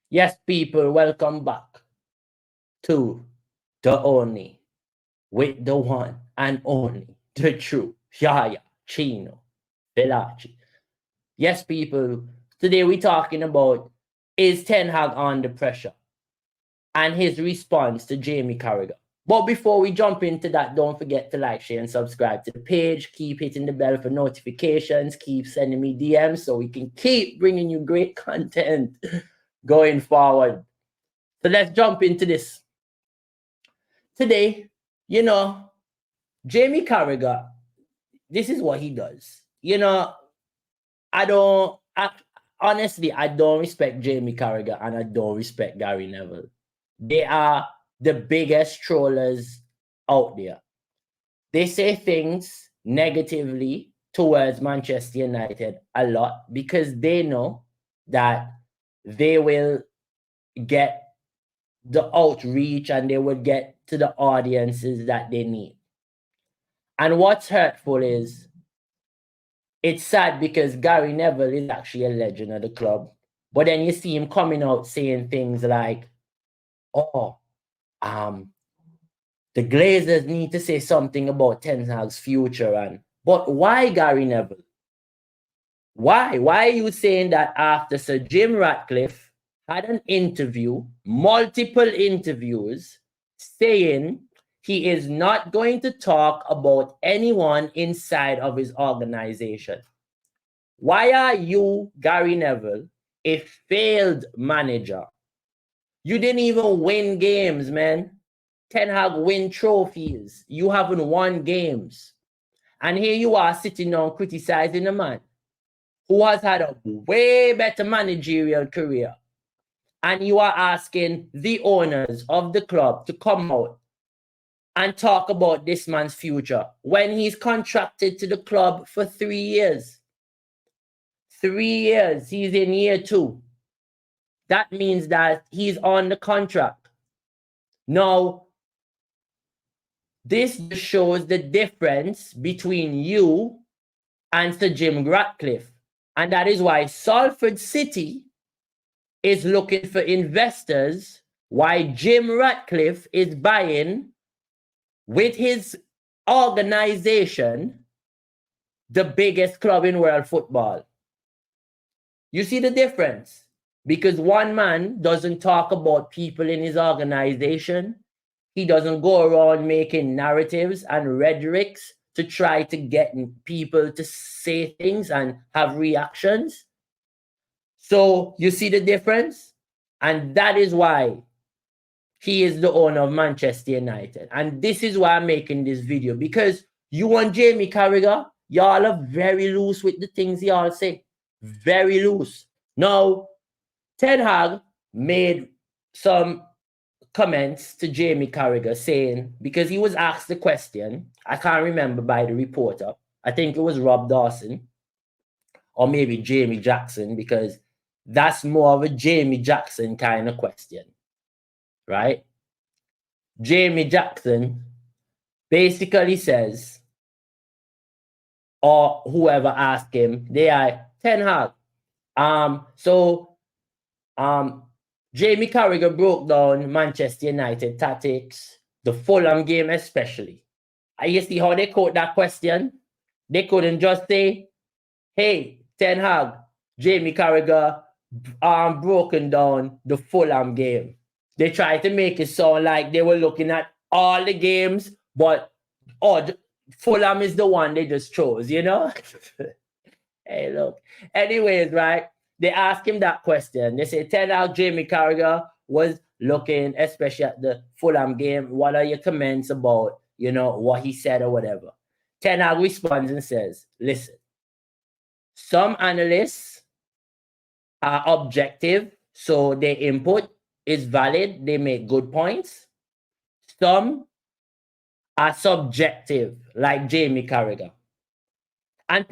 Yes, people, welcome back to the only, with the one and only, the true Yaya Chino Velachi. Yes, people, today we're talking about is Ten Hag under pressure and his response to Jamie Carragher. But before we jump into that, don't forget to like, share, and subscribe to the page. Keep hitting the bell for notifications. Keep sending me DMs so we can keep bringing you great content going forward. So let's jump into this. Today, Jamie Carragher, this is what he does. Honestly, I don't respect Jamie Carragher and I don't respect Gary Neville. They are the biggest trollers out there. They say things negatively towards Manchester United a lot because they know that they will get the outreach and they will get to the audiences that they need. And what's hurtful is it's sad because Gary Neville is actually a legend of the club. But then you see him coming out saying things like, the Glazers need to say something about Ten Hag's future. But why, Gary Neville? Why? Why are you saying that after Sir Jim Ratcliffe had an interview, multiple interviews, saying he is not going to talk about anyone inside of his organization? Why are you, Gary Neville, a failed manager? You didn't even win games, man. Ten Hag win trophies. You haven't won games. And here you are sitting down criticizing a man who has had a way better managerial career. And you are asking the owners of the club to come out and talk about this man's future when he's contracted to the club for 3 years. 3 years, he's in year 2. That means that he's on the contract. Now, this just shows the difference between you and Sir Jim Ratcliffe. And that is why Salford City is looking for investors, why Jim Ratcliffe is buying with his organization the biggest club in world football. You see the difference? Because one man doesn't talk about people in his organization. He doesn't go around making narratives and rhetorics to try to get people to say things and have reactions. So you see the difference? And that is why he is the owner of Manchester United. And this is why I'm making this video. Because you and Jamie Carragher, y'all are very loose with the things y'all say. Very loose. Now, Ten Hag made some comments to Jamie Carragher saying, because he was asked the question, I can't remember by the reporter, I think it was Rob Dawson, or maybe Jamie Jackson, because that's more of a Jamie Jackson kind of question, right? Jamie Jackson basically says, or whoever asked him, they are Ten Hag. Jamie Carragher broke down Manchester United tactics, the Fulham game especially. And you see how they quote that question? They couldn't just say, hey, Ten Hag, Jamie Carragher broken down the Fulham game. They tried to make it sound like they were looking at all the games, but Fulham is the one they just chose, you know? Hey, look. Anyways, right? They asked him that question. They say, Ten Hag, Jamie Carragher was looking, especially at the Fulham game. What are your comments about, what he said or whatever? Ten Hag responds and says, listen, some analysts are objective, so their input is valid. They make good points. Some are subjective, like Jamie Carragher. And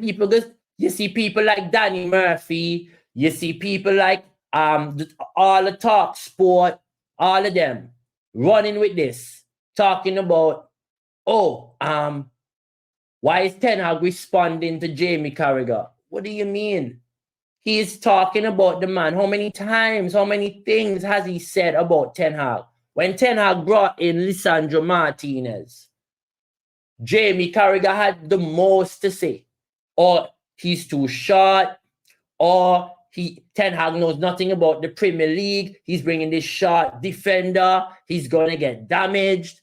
you see people like Danny Murphy, you see people like all the Talk Sport, all of them running with this, talking about, why is Ten Hag responding to Jamie Carragher? What do you mean? he is talking about the man. How many times, how many things has he said about Ten Hag? When Ten Hag brought in Lisandro Martinez, Jamie Carragher had the most to say. Or he's too short, or Ten Hag knows nothing about the Premier League. He's bringing this short defender. He's going to get damaged.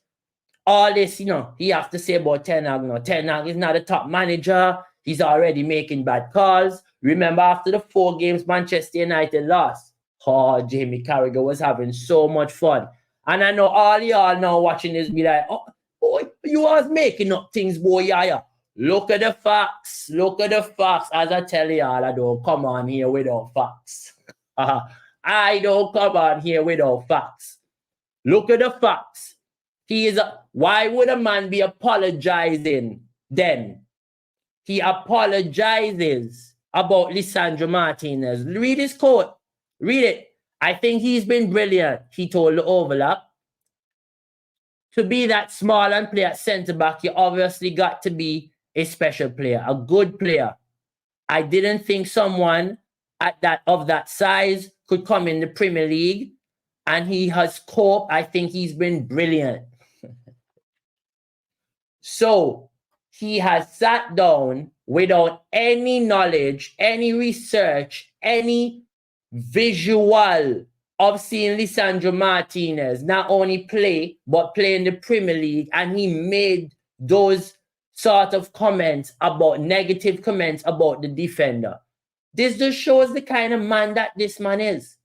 All this, he has to say about Ten Hag. No, Ten Hag is not a top manager. He's already making bad calls. Remember, after the 4 games Manchester United lost, Jamie Carragher was having so much fun. And I know all y'all now watching this be like, oh, boy, you was making up things, boy, yeah. Look at the facts. Look at the facts. As I tell y'all, I don't come on here without facts. I don't come on here without facts. Look at the facts. Why would a man be apologizing then? He apologizes about Lisandro Martinez. Read his quote. Read it. I think he's been brilliant. He told the Overlap. To be that small and play at centre-back, you obviously got to be a special player, a good player. I didn't think someone of that size could come in the Premier League, and he has coped. I think he's been brilliant. So he has sat down without any knowledge, any research, any visual of seeing Lisandro Martinez not only play, but play in the Premier League, and he made those sort of negative comments about the defender. This just shows the kind of man that this man is.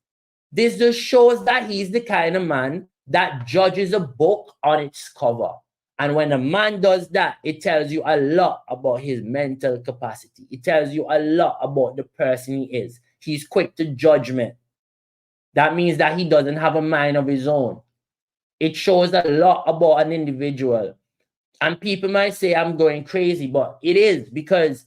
This just shows that he's the kind of man that judges a book on its cover. And when a man does that, it tells you a lot about his mental capacity. It tells you a lot about the person he is. He's quick to judgment. That means that he doesn't have a mind of his own. It shows a lot about an individual. And people might say I'm going crazy, but it is, because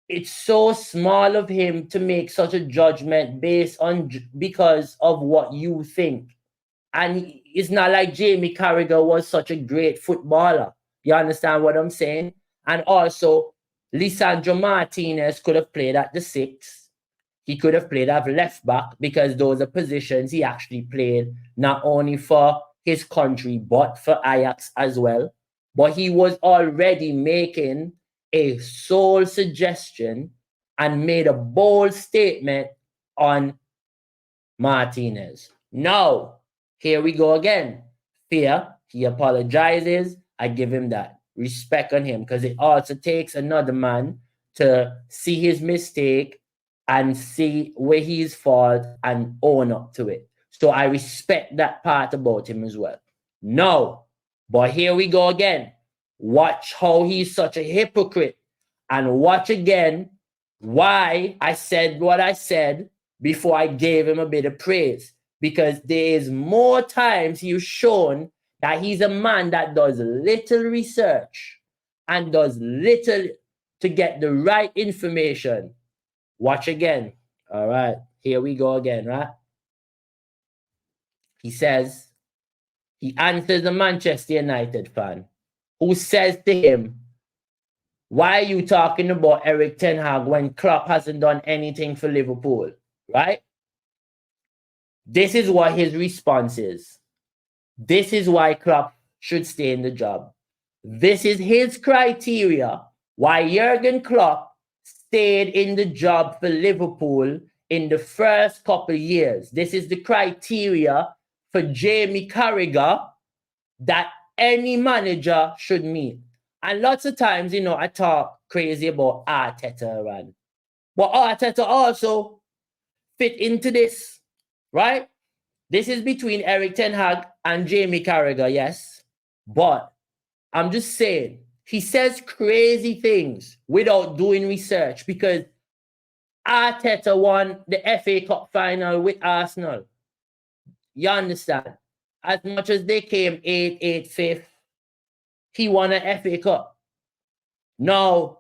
it's so small of him to make such a judgment because of what you think. And it's not like Jamie Carragher was such a great footballer. You understand what I'm saying? And also, Lisandro Martinez could have played at the 6. He could have played at left back, because those are positions he actually played not only for his country, but for Ajax as well. But he was already making a sole suggestion and made a bold statement on Martinez. Now, here we go again. Fear, he apologizes. I give him that. Respect on him, because it also takes another man to see his mistake and see where he's fault and own up to it. So I respect that part about him as well. No, but here we go again. Watch how he's such a hypocrite, and watch again why I said what I said before I gave him a bit of praise. Because there is more times he's shown that he's a man that does little research and does little to get the right information. Watch again. All right, here we go again, right? He says, he answers the Manchester United fan who says to him, why are you talking about Erik Ten Hag when Klopp hasn't done anything for Liverpool, right? This is what his response is. This is why Klopp should stay in the job. This is his criteria why Jurgen Klopp stayed in the job for Liverpool in the first couple of years. This is the criteria for Jamie Carragher that any manager should meet. And lots of times, I talk crazy about Arteta, but Arteta also fit into this, right? This is between Erik Ten Hag and Jamie Carragher, yes. But I'm just saying, he says crazy things without doing research, because Arteta won the FA Cup final with Arsenal. You understand? As much as they came 8th, 5th, he won an FA Cup. Now,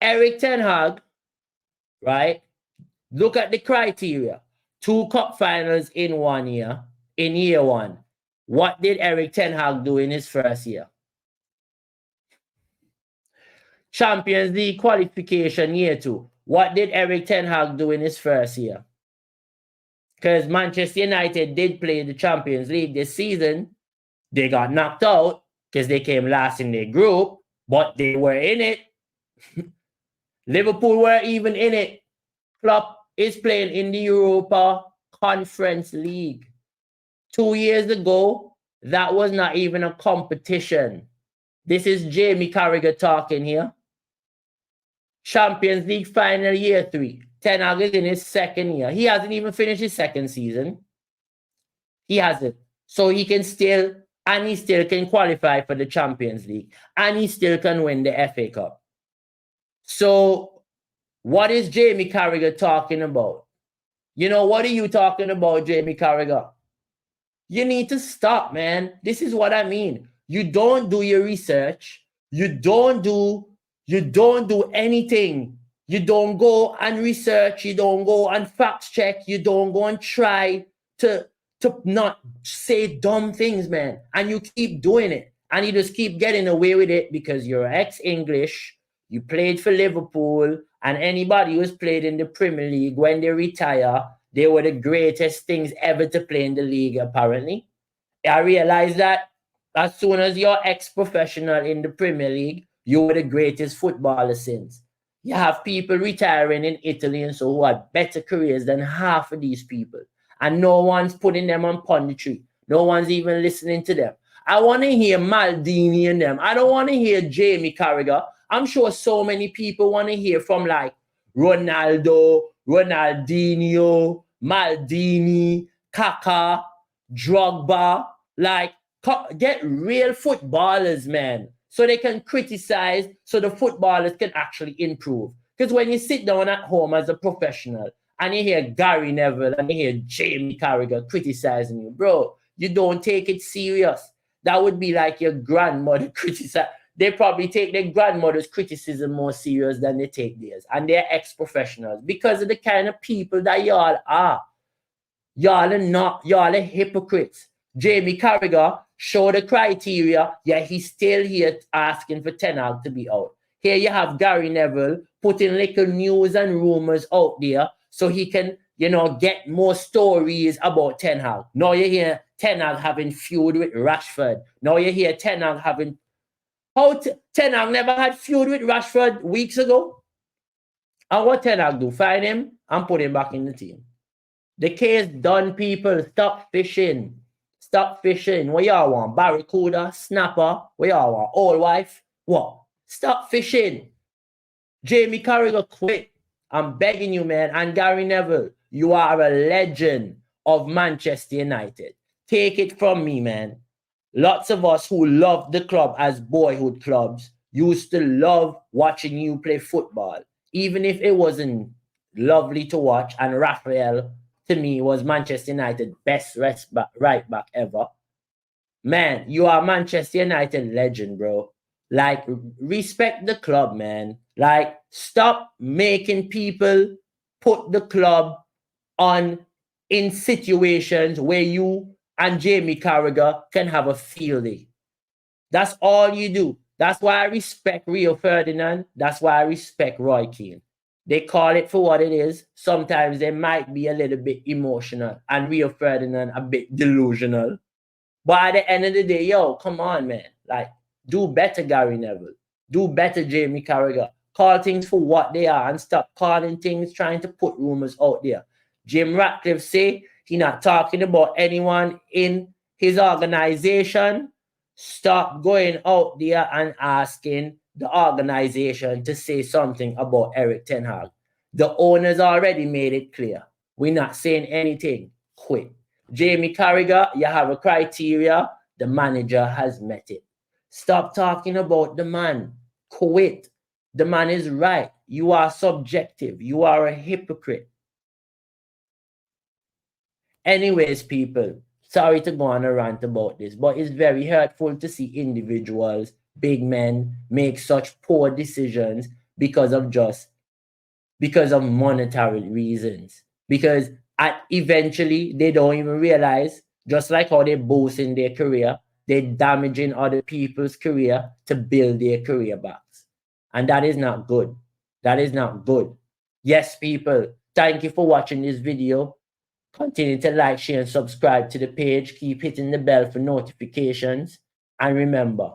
Erik Ten Hag, right? Look at the criteria. 2 cup finals in 1 year, in year 1. What did Erik Ten Hag do in his first year? Champions League qualification year 2. what did Erik Ten Hag do in his first year? Because Manchester United did play the Champions League this season. They got knocked out because they came last in their group, but they were in it. Liverpool were even in it. Klopp is playing in the Europa Conference League. 2 years ago, that was not even a competition. This is Jamie Carragher talking here. Champions League final year 3. Ten Hag is in his second year. He hasn't even finished his second season. He hasn't. So he can still, and he still can qualify for the Champions League. And he still can win the FA Cup. So what is Jamie Carragher talking about? You know, what are you talking about, Jamie Carragher? You need to stop, man. This is what I mean. You don't do your research. You don't do anything. You don't go and research. You don't go and fact check. You don't go and try to not say dumb things, man. And you keep doing it. And you just keep getting away with it because you're ex-English. You played for Liverpool. And anybody who's played in the Premier League, when they retire, they were the greatest things ever to play in the league, apparently. I realized that as soon as you're ex-professional in the Premier League, you were the greatest footballer since. You have people retiring in Italy and so who had better careers than half of these people. And no one's putting them on punditry. No one's even listening to them. I want to hear Maldini and them. I don't want to hear Jamie Carragher. I'm sure so many people want to hear from like Ronaldo, Ronaldinho, Maldini, Kaká, Drogba. Like, get real footballers, man, so they can criticize, so the footballers can actually improve. Because when you sit down at home as a professional and you hear Gary Neville and you hear Jamie Carragher criticizing you, bro, you don't take it serious. That would be like your grandmother criticize. They probably take their grandmother's criticism more serious than they take theirs. And they're ex-professionals because of the kind of people that y'all are. Y'all are hypocrites. Jamie Carragher showed the criteria, yet he's still here asking for Ten Hag to be out. Here you have Gary Neville putting little news and rumors out there so he can, get more stories about Ten Hag. Now you hear Ten Hag having feud with Rashford. Now you hear Ten Hag having... Ten Hag never had feud with Rashford weeks ago? And what Ten Hag do? Find him and put him back in the team. The case done, people. Stop fishing. Stop fishing. What y'all want? Barracuda? Snapper? What y'all want? Old wife? What? Stop fishing. Jamie Carragher, quit. I'm begging you, man. And Gary Neville, you are a legend of Manchester United. Take it from me, man. Lots of us who loved the club as boyhood clubs used to love watching you play football, even if it wasn't lovely to watch. And Raphael, to me, was Manchester United best right back ever. Man, you are Manchester United legend, bro. Like, respect the club, man. Like, stop making people put the club in situations where you and Jamie Carragher can have a field day. That's all you do. That's why I respect Rio Ferdinand. That's why I respect Roy Keane. They call it for what it is. Sometimes they might be a little bit emotional and Rio Ferdinand a bit delusional. But at the end of the day, yo, come on, man. Like, do better, Gary Neville. Do better, Jamie Carragher. Call things for what they are and stop calling things, trying to put rumors out there. Jim Ratcliffe say he's not talking about anyone in his organization. Stop going out there and asking the organization to say something about Erik Ten Hag. The owners already made it clear. We're not saying anything. Quit. Jamie Carragher, you have a criteria. The manager has met it. Stop talking about the man. Quit. The man is right. You are subjective. You are a hypocrite. Anyways, people, sorry to go on a rant about this, but it's very hurtful to see individuals, big men, make such poor decisions because of monetary reasons. Because eventually they don't even realize, just like how they boast in their career, they're damaging other people's career to build their career back. And that is not good. That is not good. Yes, people, thank you for watching this video. Continue to like, share, and subscribe to the page. Keep hitting the bell for notifications. And remember,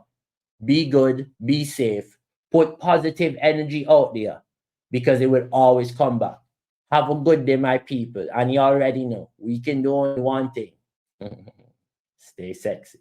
be good, be safe, put positive energy out there because it will always come back. Have a good day, my people. And you already know, we can do only one thing. Stay sexy.